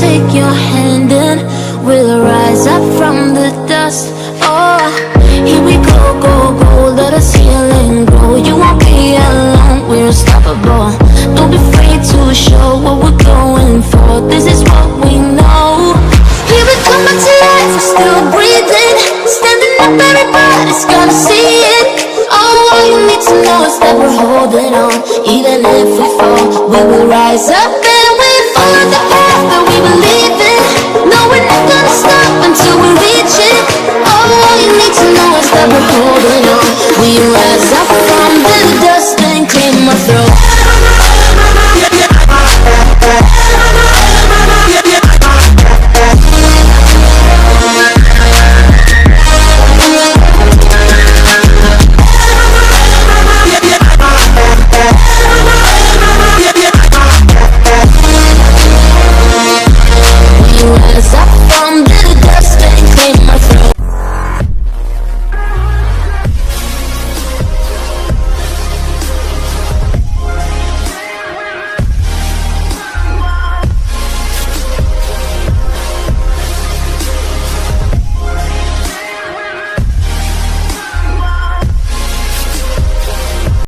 take your hand and we'll rise up from the dust. Oh, here we go, go, go, let us heal and grow. You won't be alone, we're unstoppable. Don't be afraid to show what we're going for. This is what we know. Here we come back to life, we're still breathing. Standing up, everybody's gonna see it. Oh, all you need to know is that we're holding on. Even if we fall, we will rise up and we follow the path that we believe in. No, we're not gonna stop until we reach it. Oh, all you need to know is that we're holding on. We rise